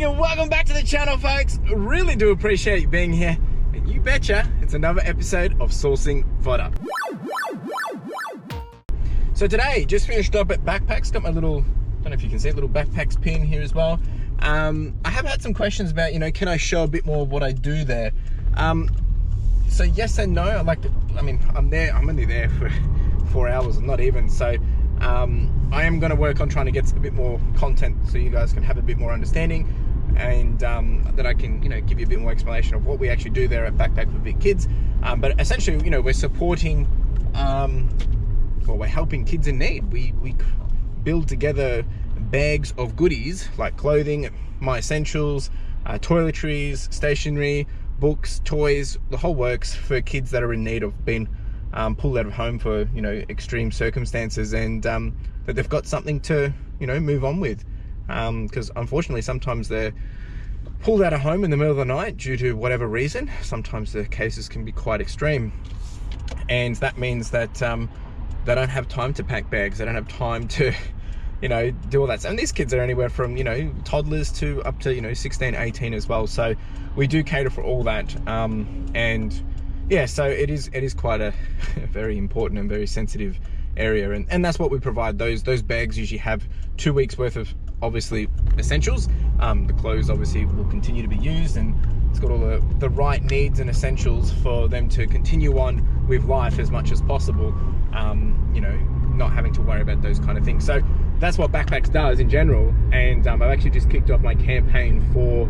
and welcome back to the channel, folks. Really do appreciate you being here, and you betcha it's another episode of Sourcing Fodder. So today, just finished up at Backpacks. Got my little, don't know if you can see, little Backpacks pin here as well. I have had some questions about, can I show a bit more of what I do there? So yes and no. I'm only there for 4 hours, not even. So I am going to work on trying to get a bit more content so you guys can have a bit more understanding, and that I can, give you a bit more explanation of what we actually do there at Backpack for Big Kids. But essentially, we're supporting, we're helping kids in need. We build together bags of goodies like clothing, my essentials, toiletries, stationery, books, toys, the whole works for kids that are in need of being pulled out of home for extreme circumstances, and that they've got something to move on with, because unfortunately sometimes they're pulled out of home in the middle of the night due to whatever reason. Sometimes the cases can be quite extreme, and that means that they don't have time to pack bags, they don't have time to do all that. And these kids are anywhere from toddlers to up to 16, 18 as well. So we do cater for all that, and yeah, so it is quite a very important and very sensitive area, and that's what we provide. Those bags usually have 2 weeks worth of obviously essentials. The clothes obviously will continue to be used, and it's got all the right needs and essentials for them to continue on with life as much as possible, not having to worry about those kind of things. So that's what Backpacks does in general, and I've actually just kicked off my campaign for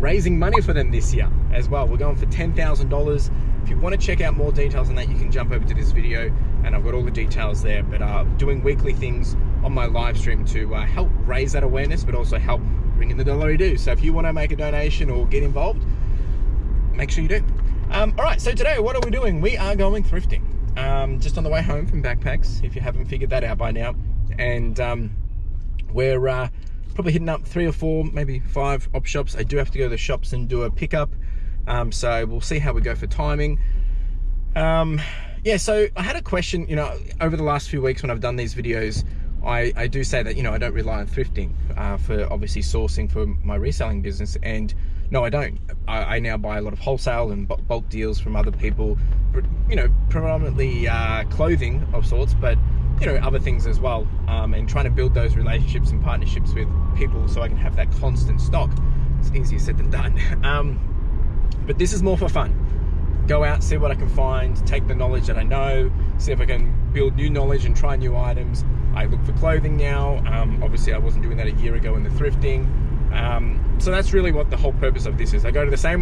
raising money for them this year as well. We're going for $10,000. If you want to check out more details on that, you can jump over to this video, and I've got all the details there. But doing weekly things on my live stream to help raise that awareness, but also help bring in the dollar do. So if you want to make a donation or get involved, make sure you do. All right, so today, what are we doing? We are going thrifting. Just on the way home from Backpacks, if you haven't figured that out by now. And we're probably hitting up 3 or 4, maybe 5 op shops. I do have to go to the shops and do a pickup, so we'll see how we go for timing. Yeah, so I had a question. Over the last few weeks when I've done these videos, I do say that I don't rely on thrifting for obviously sourcing for my reselling business, and no, I don't. I now buy a lot of wholesale and bulk deals from other people, predominantly clothing of sorts, but other things as well, and trying to build those relationships and partnerships with people so I can have that constant stock. It's easier said than done. But this is more for fun. Go out, see what I can find, take the knowledge that I know, see if I can build new knowledge and try new items. I look for clothing now. Obviously I wasn't doing that a year ago in the thrifting. So that's really what the whole purpose of this is. I go to the same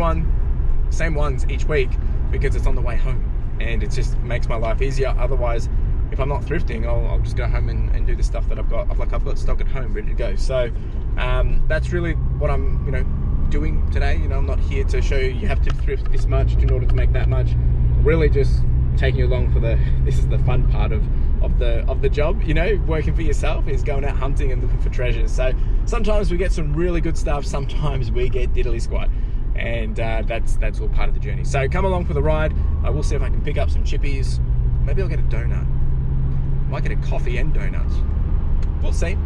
ones each week because it's on the way home, and it just makes my life easier. Otherwise, if I'm not thrifting, I'll just go home and do the stuff that I've got. I've got stock at home ready to go. So that's really what I'm doing today. I'm not here to show you have to thrift this much in order to make that much. Really just taking you along for this is the fun part of the job. Working for yourself is going out hunting and looking for treasures. So sometimes we get some really good stuff, sometimes we get diddly squat, and that's all part of the journey. So come along for the ride. I will see if I can pick up some chippies. Maybe I'll get a donut. Might get a coffee and donuts. We'll see.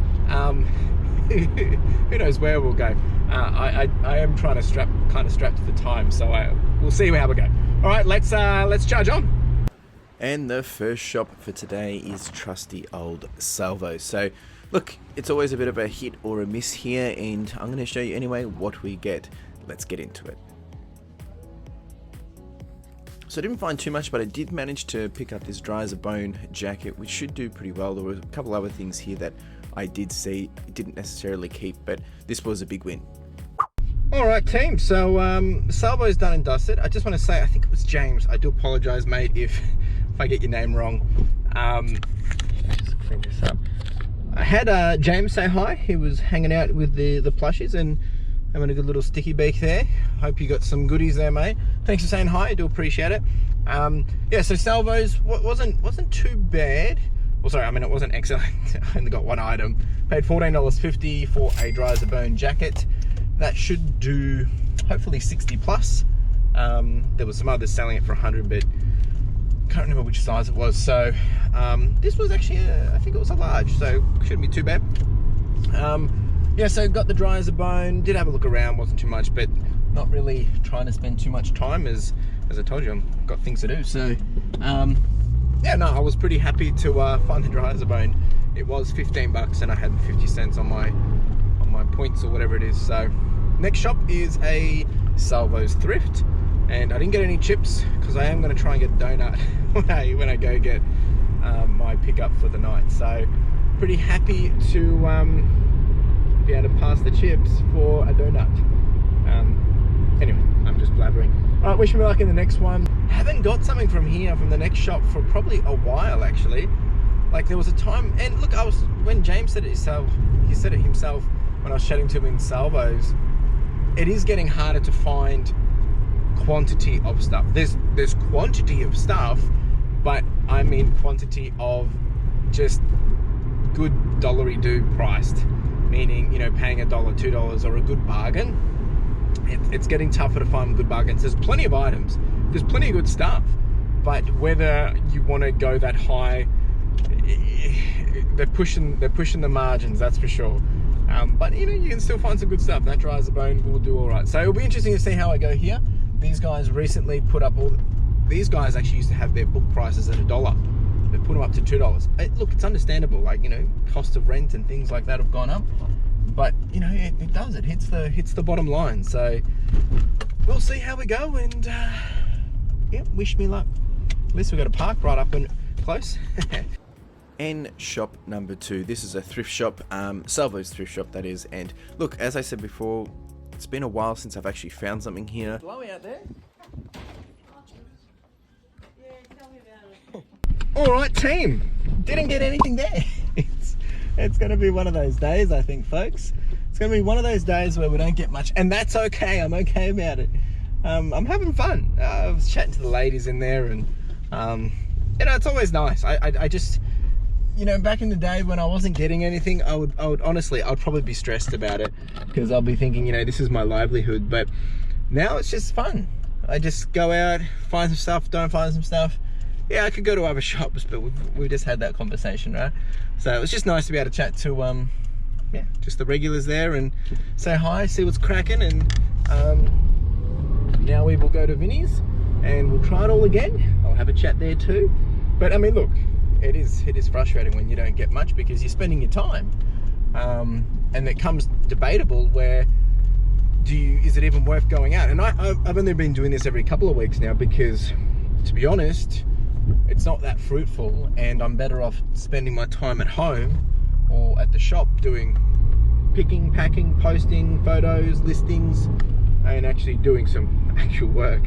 Who knows where we'll go. I am trying to strapped for time, so we'll see how we go. All right, let's charge on. And the first shop for today is trusty old Salvo. So look, it's always a bit of a hit or a miss here, and I'm going to show you anyway what we get. Let's get into it. So I didn't find too much, but I did manage to pick up this dry as a bone jacket, which should do pretty well. There were a couple other things here that I did see, didn't necessarily keep, but this was a big win. All right, team. So Salvo's done and dusted. I just want to say, I think it was James. I do apologize, mate, if I get your name wrong. Just clean this up. I had James say hi. He was hanging out with the plushies and having a good little sticky beak there. Hope you got some goodies there, mate. Thanks for saying hi. I do appreciate it. Yeah, so Salvo's wasn't too bad. Well, sorry, it wasn't excellent. I only got one item. Paid $14.50 for a dry as a bone jacket. That should do hopefully 60 plus. There was some others selling it for 100, but can't remember which size it was. So this was actually I think it was a large, so shouldn't be too bad. yeah, so got the dry as a bone, did have a look around, wasn't too much, but not really trying to spend too much time as I told you, I've got things to do. So yeah, no, I was pretty happy to find the dry as a bone. It was 15 bucks and I had 50 cents on my points or whatever it is. So next shop is a Salvo's Thrift, and I didn't get any chips because I am going to try and get a donut when I go get my pickup for the night. So pretty happy to be able to pass the chips for a donut. Anyway, I'm just blabbering. All right, wish me luck in the next one. Haven't got something from here, from the next shop, for probably a while actually. Like there was a time, and look, when James said it himself, he said it himself when I was chatting to him in Salvos, it is getting harder to find quantity of stuff. There's quantity of stuff, but I mean quantity of just good dollary-do priced, meaning, you know, paying $1, $2 or a good bargain. It's getting tougher to find good bargains. There's plenty of items, there's plenty of good stuff, but whether you want to go that high, they're pushing the margins, that's for sure. But you know, you can still find some good stuff. That dry as a bone will do all right. So it'll be interesting to see how I go here. These guys recently put up these guys actually used to have their book prices at $1. They put them up to $2. Look, it's understandable, like, you know, cost of rent and things like that have gone up, but you know, it hits the bottom line. So we'll see how we go, and yeah, wish me luck. At least we've got a park right up and close. And shop number 2, this is a thrift shop, Salvo's thrift shop that is. And look, as I said before, it's been a while since I've actually found something here. Blowy out there. Yeah, tell me about it. All right, team, didn't get anything there. It's going to be one of those days, I think, folks. It's going to be one of those days where we don't get much, and that's okay. I'm okay about it. I'm having fun. I was chatting to the ladies in there, and you know, it's always nice. I just, you know, back in the day when I wasn't getting anything, I would honestly, I'd probably be stressed about it, because I'll be thinking, you know, this is my livelihood. But now it's just fun. I just go out, find some stuff, don't find some stuff. Yeah, I could go to other shops, but we just had that conversation, right? So it was just nice to be able to chat to, yeah, just the regulars there and say hi, see what's cracking. And now we will go to Vinnie's and we'll try it all again. I'll have a chat there too. But I mean, look, it is frustrating when you don't get much, because you're spending your time, and it comes debatable where is it even worth going out? And I've only been doing this every couple of weeks now, because to be honest, it's not that fruitful, and I'm better off spending my time at home or at the shop doing picking, packing, posting photos, listings, and actually doing some actual work.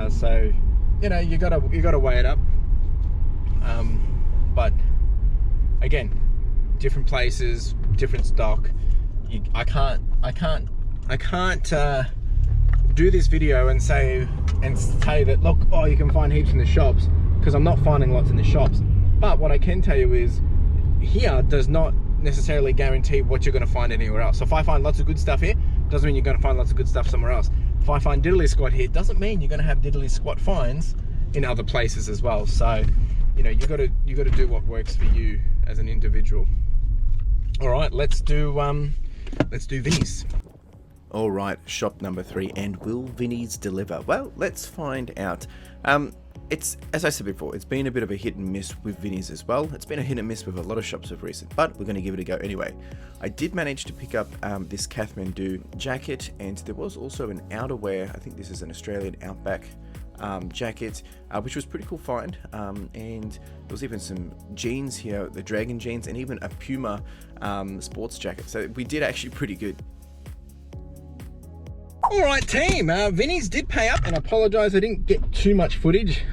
So you know, you gotta weigh it up. But again, different places, different stock. I can't do this video and say that, look, oh, you can find heaps in the shops, because I'm not finding lots in the shops. But what I can tell you is, here does not necessarily guarantee what you're going to find anywhere else. So if I find lots of good stuff here, doesn't mean you're going to find lots of good stuff somewhere else. If I find diddly squat here, doesn't mean you're going to have diddly squat finds in other places as well. So you know, you got to do what works for you as an individual. All right, let's do Vinnie's. All right, shop number 3, and will Vinnie's deliver? Well, let's find out. It's, as I said before, it's been a bit of a hit and miss with Vinnie's as well. It's been a hit and miss with a lot of shops of recent, but we're going to give it a go anyway. I did manage to pick up this Kathmandu jacket, and there was also an outerwear. I think this is an Australian Outback jacket, which was pretty cool find, and there was even some jeans here, the Dragon jeans, and even a Puma sports jacket. So we did actually pretty good. All right, team, Vinnie's did pay up, and I apologize I didn't get too much footage.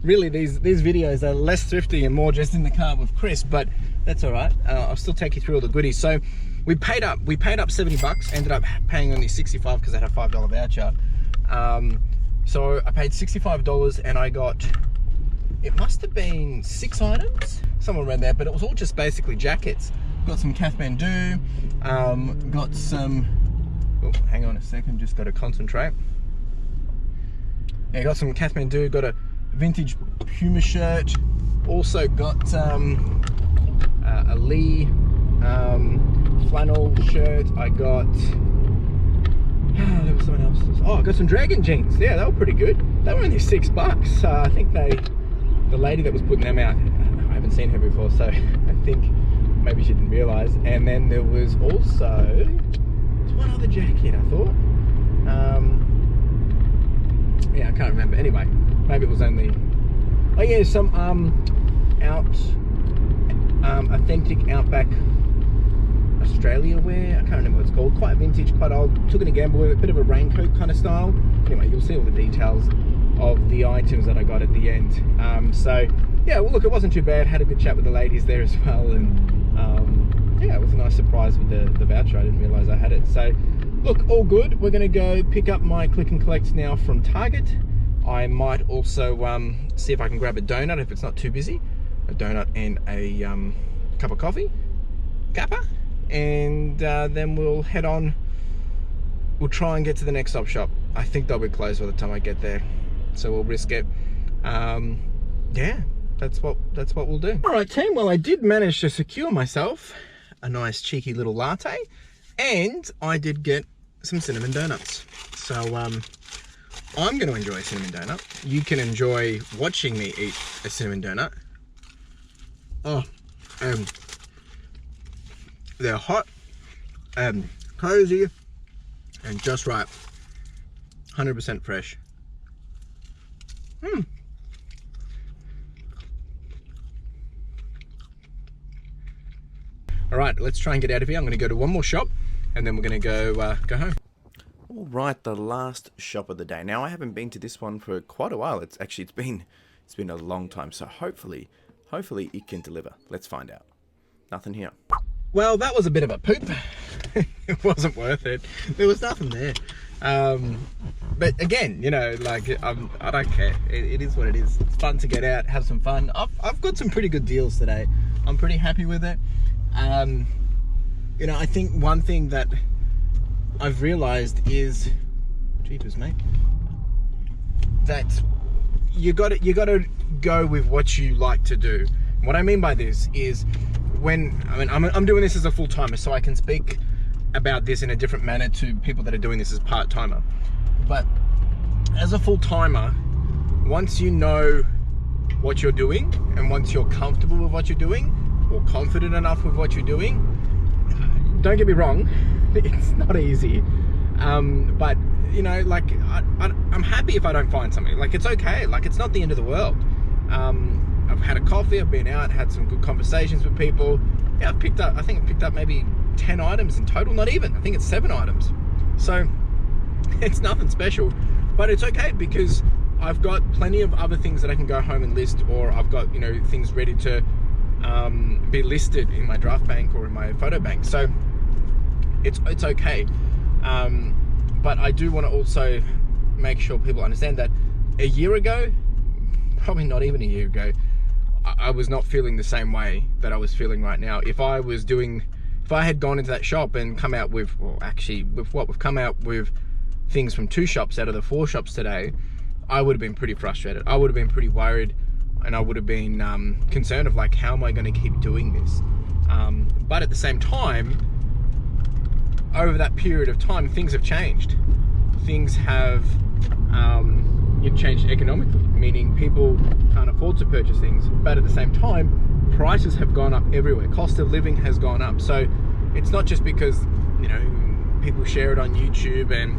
Really, these videos are less thrifty and more just in the car with Chris, but that's all right. I'll still take you through all the goodies. So we paid up 70 bucks, ended up paying only 65 because I had a $5 voucher. So I paid $65 and I got, it must have been 6 items, somewhere around there, but it was all just basically jackets. Got some Kathmandu, got some, oh, hang on a second, just got to concentrate. Yeah, got some Kathmandu, got a vintage Puma shirt, also got a Lee flannel shirt. I got, there was someone else. Oh, I got some Dragon jeans. Yeah, they were pretty good. They were only $6. I think the lady that was putting them out, I haven't seen her before, so I think maybe she didn't realize. And then there was also one other jacket, I thought. Yeah, I can't remember. Anyway, maybe it was only, oh yeah, some authentic Outback Australia wear. I can't remember what it's called. Quite vintage, quite old. Took it a gamble with it, a bit of a raincoat kind of style. Anyway, you'll see all the details of the items that I got at the end. So yeah, well look, it wasn't too bad. Had a good chat with the ladies there as well, and yeah, it was a nice surprise with the voucher. I didn't realize I had it. So look, all good. We're gonna go pick up my click and collect now from Target. I might also see if I can grab a donut if it's not too busy. A donut and a cup of coffee, Kappa, and then we'll head on. We'll try and get to the next op shop. I think they'll be closed by the time I get there, so we'll risk it. Yeah, that's what we'll do. All right, team. Well, I did manage to secure myself a nice cheeky little latte, and I did get some cinnamon donuts. So I'm going to enjoy a cinnamon donut. You can enjoy watching me eat a cinnamon donut. Oh, they're hot and cozy and just right. 100% fresh. All right, let's try and get out of here. I'm going to go to one more shop, and then we're going to go home. All right, the last shop of the day. Now, I haven't been to this one for quite a while. It's been a long time. So hopefully it can deliver. Let's find out. Nothing here. Well, that was a bit of a poop. It wasn't worth it. There was nothing there. But again, you know, like I don't care. It is what it is. It's fun to get out, have some fun. I've got some pretty good deals today. I'm pretty happy with it. You know, I think one thing that I've realized is, jeepers mate, that you got to go with what you like to do. What I mean by this is, I'm doing this as a full-timer, so I can speak about this in a different manner to people that are doing this as part-timer. But as a full-timer, once you know what you're doing, and once you're comfortable with what you're doing, or confident enough with what you're doing, don't get me wrong, it's not easy. But you know, like I'm happy if I don't find something. Like, it's okay. Like, it's not the end of the world. I've had a coffee, I've been out, had some good conversations with people. Yeah, I think I picked up maybe 10 items in total. Not even, I think it's 7 items. So it's nothing special, but it's okay because I've got plenty of other things that I can go home and list, or I've got, you know, things ready to be listed in my draft bank or in my photo bank. So it's okay. But I do want to also make sure people understand that a year ago, probably not even a year ago, I was not feeling the same way that I was feeling right now. If I had gone into that shop and come out with, well, actually with what we've come out with, things from 2 shops out of the 4 shops today, I would have been pretty frustrated. I would have been pretty worried, and I would have been concerned of like, how am I going to keep doing this? But at the same time, over that period of time, things have changed. Things have changed economically, meaning people can't afford to purchase things, but at the same time, prices have gone up everywhere. Cost of living has gone up. So it's not just because, you know, people share it on YouTube and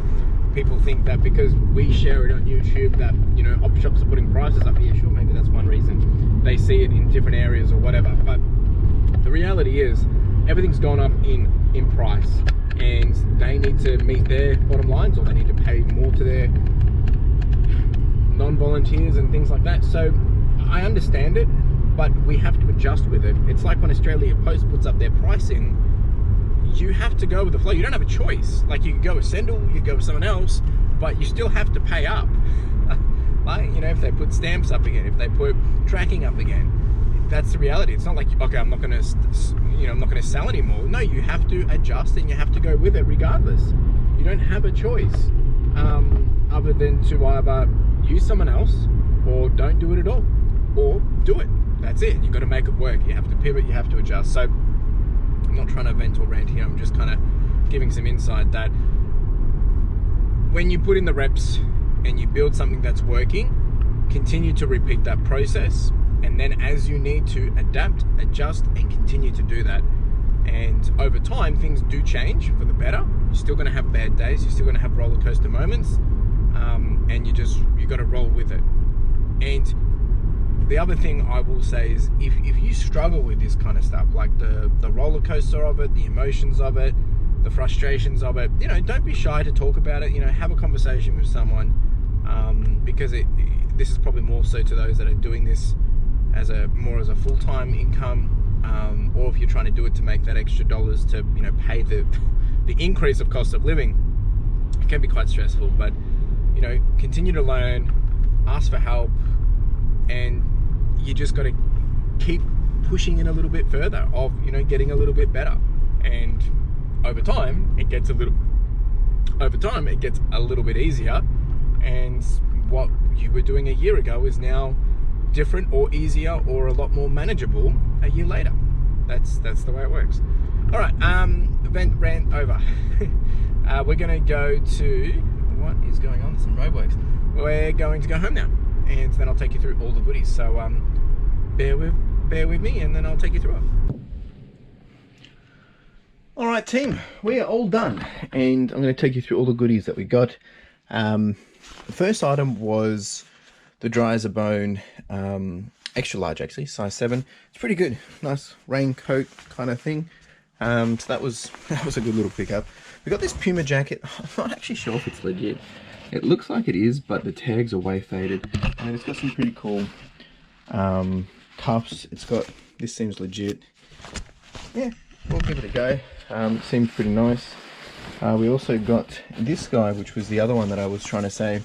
people think that because we share it on YouTube that, you know, op shops are putting prices up. Yeah, sure, maybe that's one reason. They see it in different areas or whatever, but the reality is everything's gone up in price, and they need to meet their bottom lines, or they need to pay more to their non-volunteers and things like that. So I understand it, but we have to adjust with it. It's like when Australia Post puts up their pricing, you have to go with the flow. You don't have a choice. Like, you can go with Sendle, you can go with someone else, but you still have to pay up. Like, you know, if they put stamps up again, if they put tracking up again, that's the reality. It's not like, okay, I'm not going to sell anymore. No, you have to adjust and you have to go with it regardless. You don't have a choice other than to either use someone else or don't do it at all, or do it. That's it. You've got to make it work. You have to pivot, you have to adjust. So not trying to vent or rant here, I'm just kind of giving some insight that when you put in the reps and you build something that's working, continue to repeat that process, and then as you need to adapt, adjust, and continue to do that. And over time, things do change for the better. You're still going to have bad days, you're still going to have roller coaster moments, and you got to roll with it. And the other thing I will say is, if you struggle with this kind of stuff, like the roller coaster of it, the emotions of it, the frustrations of it, you know, don't be shy to talk about it. You know, have a conversation with someone, because this is probably more so to those that are doing this as a full-time income, or if you're trying to do it to make that extra dollars to, you know, pay the increase of cost of living. It can be quite stressful, but, you know, continue to learn, ask for help, and you just got to keep pushing in a little bit further of, you know, getting a little bit better. And over time it gets a little bit easier, and what you were doing a year ago is now different or easier or a lot more manageable a year later. That's the way it works. All right, rant over. We're gonna go to, what is going on? Some roadworks. We're going to go home now, and then I'll take you through all the goodies. So bear with me, and then I'll take you through it. All right, team, we are all done, and I'm going to take you through all the goodies that we got. The first item was the dry as a bone, extra large actually, size 7. It's pretty good, nice raincoat kind of thing. So that was a good little pickup. We got this Puma jacket. I'm not actually sure if it's legit. It looks like it is, but the tags are way faded. And it's got some pretty cool cuffs. This seems legit. Yeah, we'll give it a go. Seems pretty nice. We also got this guy, which was the other one that I was trying to say.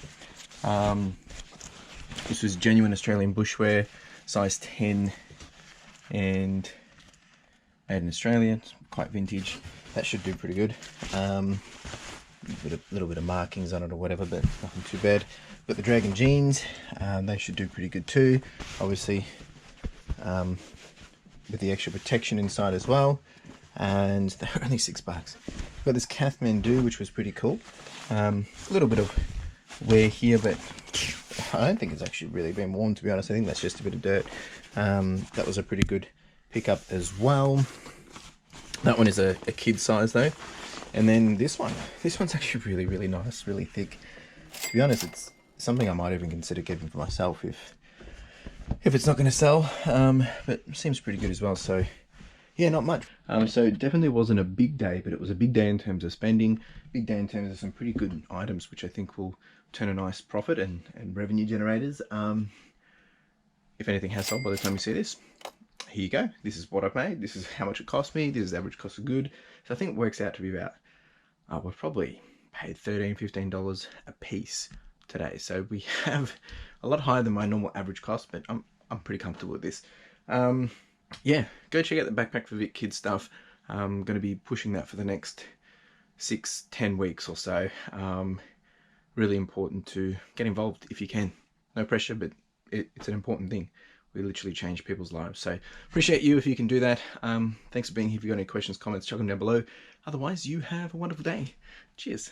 This was genuine Australian bushwear, size 10, and made in Australia. It's quite vintage. That should do pretty good. Little bit of markings on it or whatever, but nothing too bad. Got the Dragon jeans. They should do pretty good too. Obviously, with the extra protection inside as well. And they're only $6. Got this Kathmandu, which was pretty cool. A little bit of wear here, but I don't think it's actually really been worn, to be honest. I think that's just a bit of dirt. That was a pretty good pickup as well. That one is a kid size though. And then this one's actually really, really nice, really thick. To be honest, it's something I might even consider getting for myself if it's not going to sell. But it seems pretty good as well. So yeah, not much. So it definitely wasn't a big day, but it was a big day in terms of spending, big day in terms of some pretty good items, which I think will turn a nice profit and revenue generators. If anything has sold by the time you see this, here you go. This is what I've made. This is how much it cost me. This is the average cost of good. So I think it works out to be about, we've probably paid $13, $15 a piece today. So we have a lot higher than my normal average cost, but I'm pretty comfortable with this. Yeah, go check out the Backpack for Vic Kids stuff. I'm going to be pushing that for the next 6-10 weeks or so. Really important to get involved if you can. No pressure, but it's an important thing. We literally change people's lives. So appreciate you if you can do that. Thanks for being here. If you've got any questions, comments, chuck them down below. Otherwise, you have a wonderful day. Cheers.